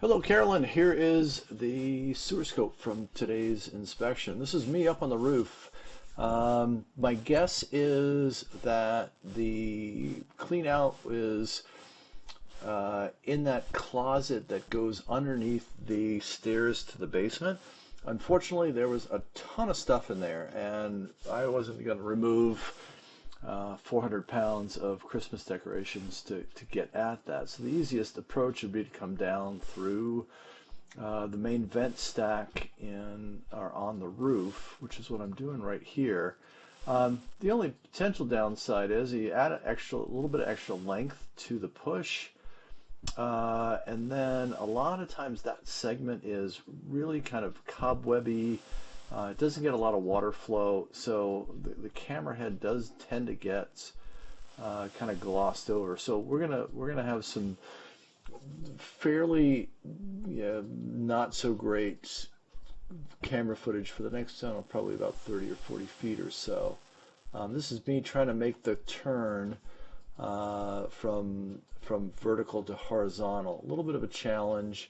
Hello, Carolyn. Here is the sewer scope from today's inspection. This is me up on the roof. My guess is that the clean out is in that closet that goes underneath the stairs to the basement. Unfortunately, there was a ton of stuff in there, and I wasn't going to remove 400 pounds of Christmas decorations to get at that. So the easiest approach would be to come down through the main vent stack or on the roof, which is what I'm doing right here. The only potential downside is you add a little bit of extra length to the push, and then a lot of times that segment is really kind of cobwebby. It doesn't get a lot of water flow, so the camera head does tend to get kind of glossed over. So we're gonna have some fairly not so great camera footage for the next, I don't know, probably about 30 or 40 feet or so. This is me trying to make the turn from vertical to horizontal. A little bit of a challenge.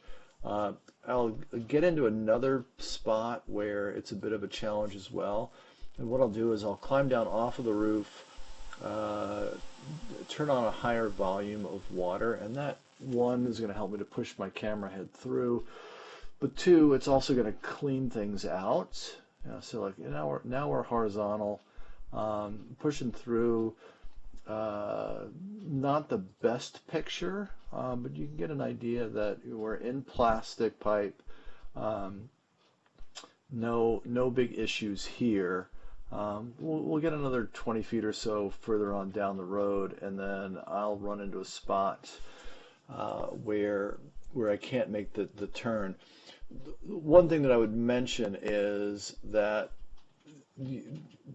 I'll get into another spot where it's a bit of a challenge as well. And what I'll do is I'll climb down off of the roof, turn on a higher volume of water, and that one is going to help me to push my camera head through. But two, it's also going to clean things out. So like now we're horizontal, pushing through. Not the best picture, but you can get an idea that we're in plastic pipe. No big issues here. We'll get another 20 feet or so further on down the road, and then I'll run into a spot where I can't make the turn. One thing that I would mention is that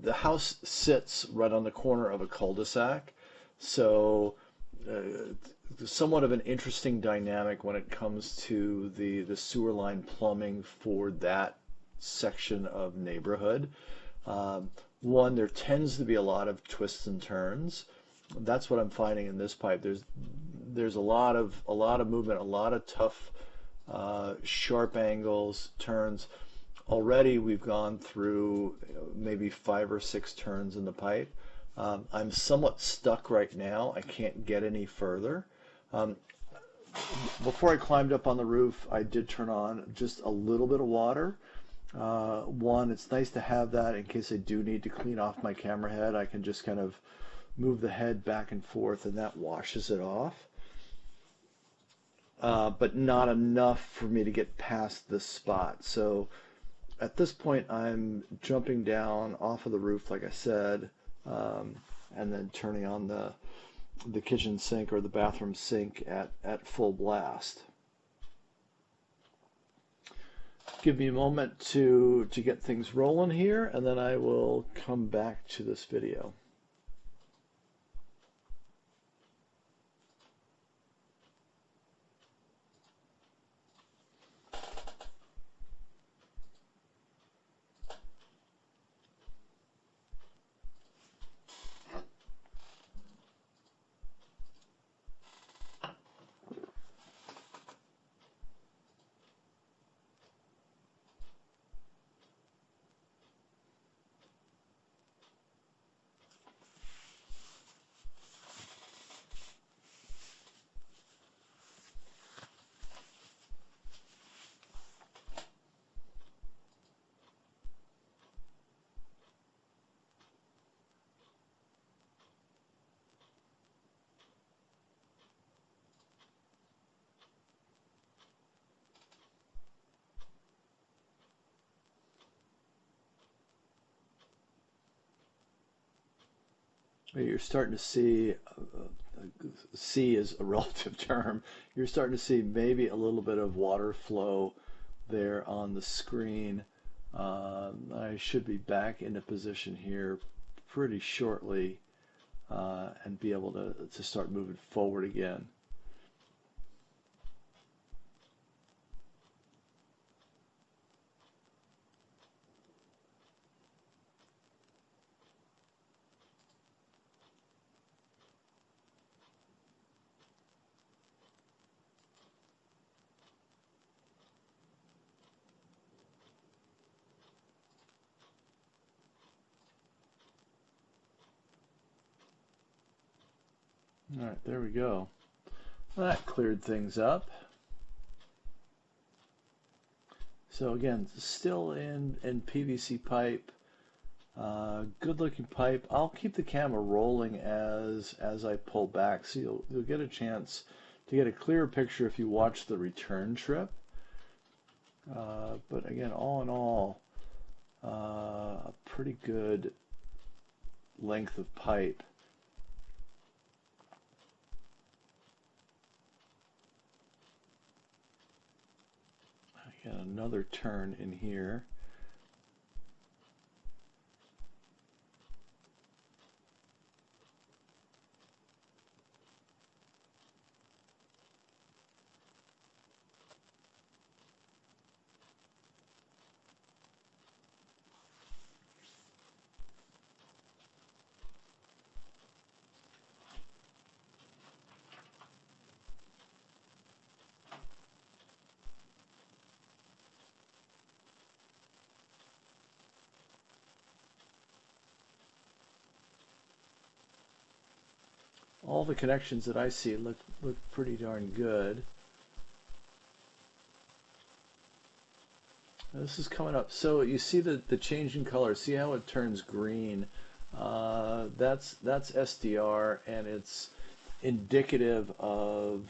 the house sits right on the corner of a cul-de-sac, so somewhat of an interesting dynamic when it comes to the sewer line plumbing for that section of neighborhood. One, there tends to be a lot of twists and turns. That's what I'm finding in this pipe. There's a lot of movement, a lot of tough, sharp angles, turns. Already we've gone through maybe 5 or 6 turns in the pipe. I'm somewhat stuck right now. I can't get any further. Before I climbed up on the roof, I did turn on just a little bit of water. One, it's nice to have that in case I do need to clean off my camera head. I can just kind of move the head back and forth, and that washes it off. But not enough for me to get past this spot. So at this point, I'm jumping down off of the roof, like I said, and then turning on the kitchen sink or the bathroom sink at full blast. Give me a moment to get things rolling here, and then I will come back to this video. You're starting to see, see is a relative term, you're starting to see maybe a little bit of water flow there on the screen. I should be back into position here pretty shortly and be able to start moving forward again. All right, there we go. That cleared things up. So again, still in PVC pipe, good looking pipe. I'll keep the camera rolling as I pull back, so you'll get a chance to get a clearer picture if you watch the return trip. But again, all in all, a pretty good length of pipe. Again, another turn in here. All the connections that I see look pretty darn good. This is coming up. So you see the change in color. See how it turns green? That's SDR, and it's indicative of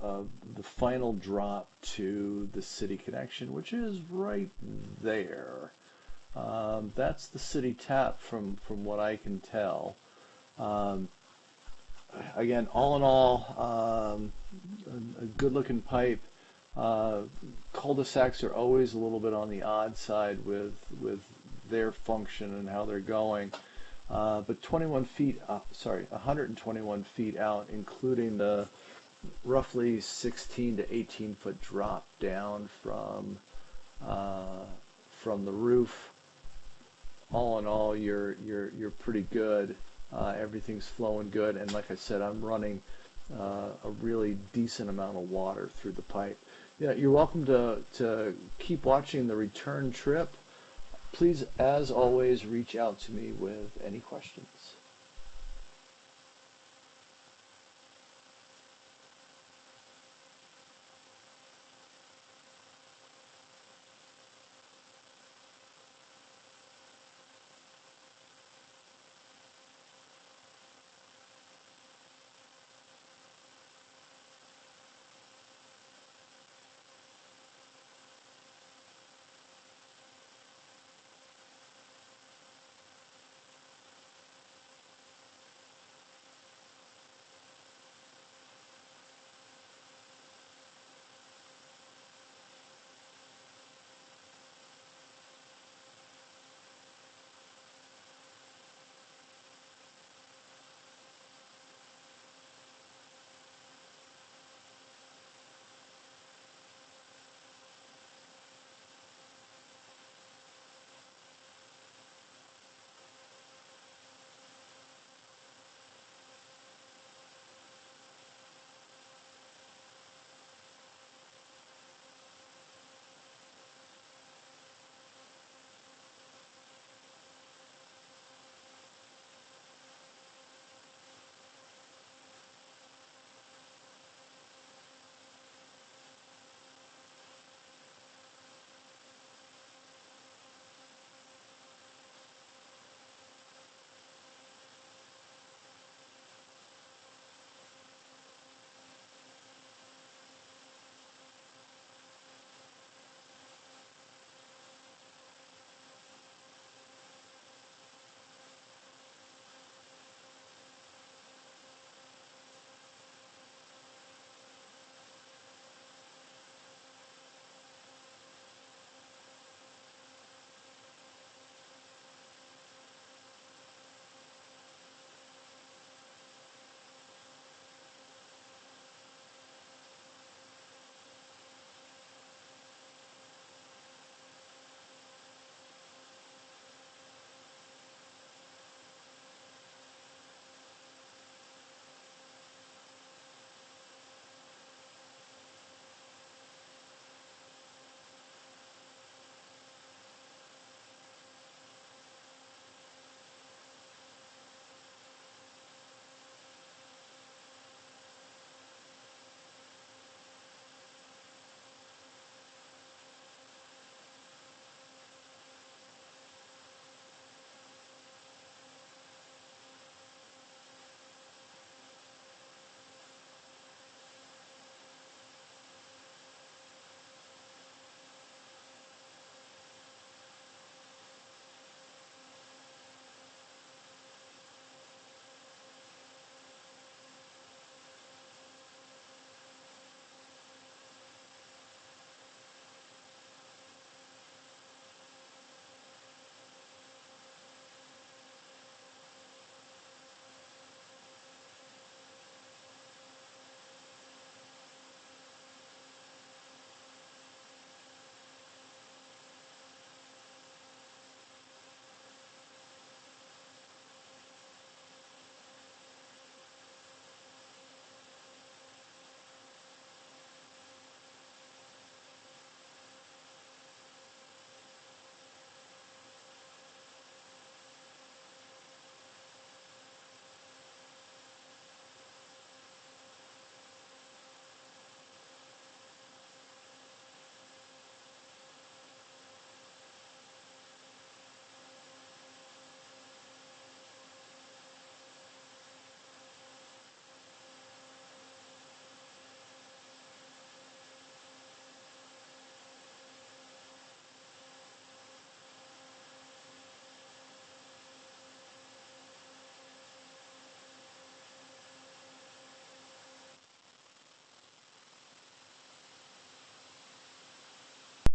the final drop to the city connection, which is right there. That's the city tap from what I can tell. Again, all in all, a good-looking pipe. Cul-de-sacs are always a little bit on the odd side with their function and how they're going. But 21 feet, 121 feet out, including the roughly 16 to 18 foot drop down from the roof. All in all, you're pretty good. Everything's flowing good, and like I said, I'm running a really decent amount of water through the pipe. Yeah, you're welcome to keep watching the return trip. Please, as always, reach out to me with any questions.